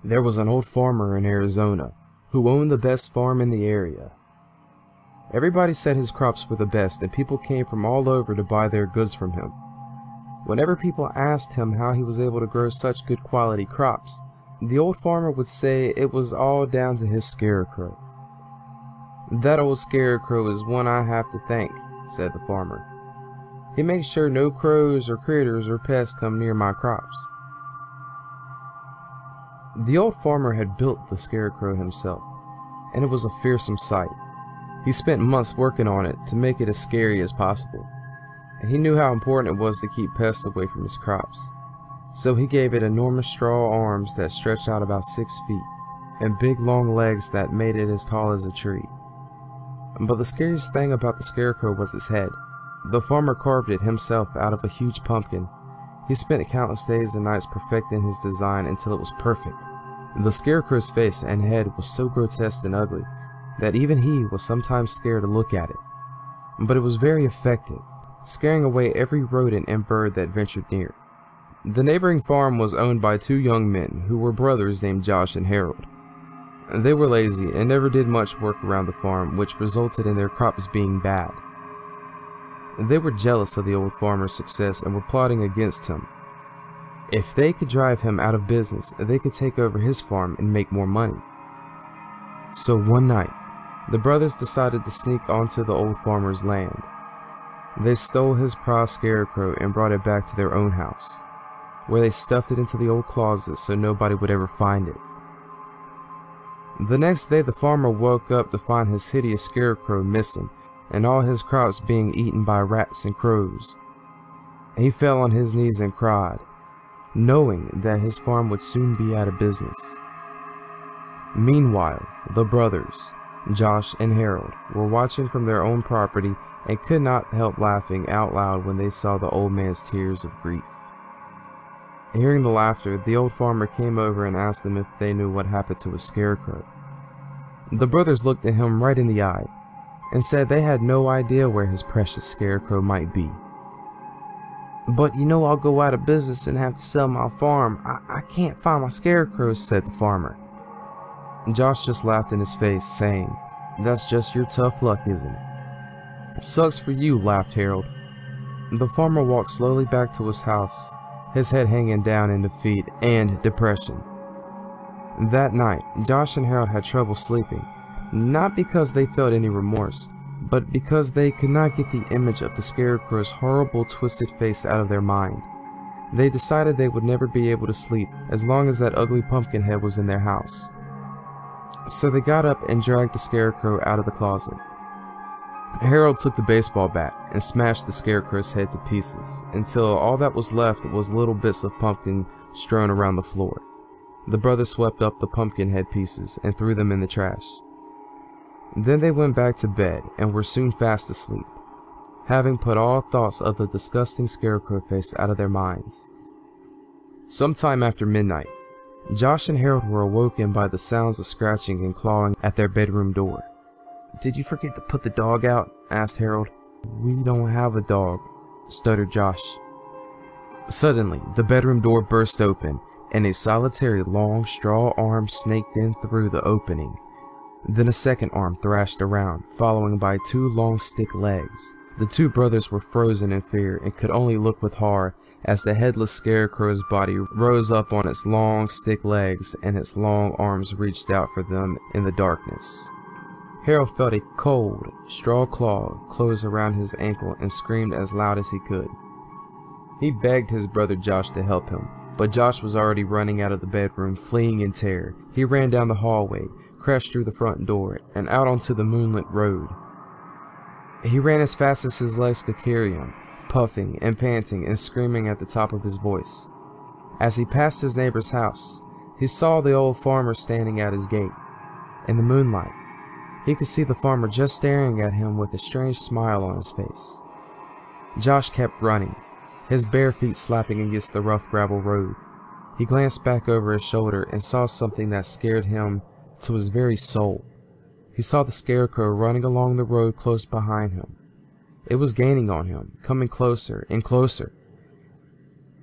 There was an old farmer in Arizona who owned the best farm in the area. Everybody said his crops were the best, and people came from all over to buy their goods from him. Whenever people asked him how he was able to grow such good quality crops, the old farmer would say it was all down to his scarecrow. "That old scarecrow is one I have to thank," said the farmer. "He makes sure no crows or critters or pests come near my crops." The old farmer had built the scarecrow himself, and it was a fearsome sight. He spent months working on it to make it as scary as possible, and he knew how important it was to keep pests away from his crops. So he gave it enormous straw arms that stretched out about 6 feet, and big long legs that made it as tall as a tree. But the scariest thing about the scarecrow was its head. The farmer carved it himself out of a huge pumpkin. He spent countless days and nights perfecting his design until it was perfect. The scarecrow's face and head was so grotesque and ugly that even he was sometimes scared to look at it. But it was very effective, scaring away every rodent and bird that ventured near. The neighboring farm was owned by 2 young men who were brothers named Josh and Harold. They were lazy and never did much work around the farm, which resulted in their crops being bad. They were jealous of the old farmer's success and were plotting against him. If they could drive him out of business, they could take over his farm and make more money. So one night, the brothers decided to sneak onto the old farmer's land. They stole his prized scarecrow and brought it back to their own house, where they stuffed it into the old closet so nobody would ever find it. The next day, the farmer woke up to find his hideous scarecrow missing and all his crops being eaten by rats and crows. He fell on his knees and cried, knowing that his farm would soon be out of business. Meanwhile, the brothers, Josh and Harold, were watching from their own property and could not help laughing out loud when they saw the old man's tears of grief. Hearing the laughter, the old farmer came over and asked them if they knew what happened to his scarecrow. The brothers looked at him right in the eye and said they had no idea where his precious scarecrow might be. "But you know I'll go out of business and have to sell my farm. I can't find my scarecrow," said the farmer. Josh just laughed in his face, saying, "That's just your tough luck, isn't it?" "Sucks for you," laughed Harold. The farmer walked slowly back to his house, his head hanging down in defeat and depression. That night, Josh and Harold had trouble sleeping, not because they felt any remorse, but because they could not get the image of the scarecrow's horrible twisted face out of their mind. They decided they would never be able to sleep as long as that ugly pumpkin head was in their house. So they got up and dragged the scarecrow out of the closet. Harold took the baseball bat and smashed the scarecrow's head to pieces until all that was left was little bits of pumpkin strewn around the floor. The brothers swept up the pumpkin head pieces and threw them in the trash. Then they went back to bed and were soon fast asleep, having put all thoughts of the disgusting scarecrow face out of their minds. Sometime after midnight, Josh and Harold were awoken by the sounds of scratching and clawing at their bedroom door. "Did you forget to put the dog out?" asked Harold. "We don't have a dog," stuttered Josh. Suddenly, the bedroom door burst open, and a solitary long straw arm snaked in through the opening. Then a second arm thrashed around, followed by 2 long stick legs. The 2 brothers were frozen in fear and could only look with horror as the headless scarecrow's body rose up on its long stick legs and its long arms reached out for them in the darkness. Harold felt a cold, straw claw close around his ankle and screamed as loud as he could. He begged his brother Josh to help him, but Josh was already running out of the bedroom, fleeing in terror. He ran down the hallway, crashed through the front door, and out onto the moonlit road. He ran as fast as his legs could carry him, puffing and panting and screaming at the top of his voice. As he passed his neighbor's house, he saw the old farmer standing at his gate. In the moonlight, he could see the farmer just staring at him with a strange smile on his face. Josh kept running, his bare feet slapping against the rough gravel road. He glanced back over his shoulder and saw something that scared him to his very soul. He saw the scarecrow running along the road close behind him. It was gaining on him, coming closer and closer.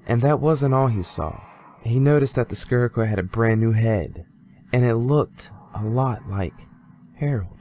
And that wasn't all he saw. he noticed that the Scarecrow had a brand new head, and it looked a lot like Harold.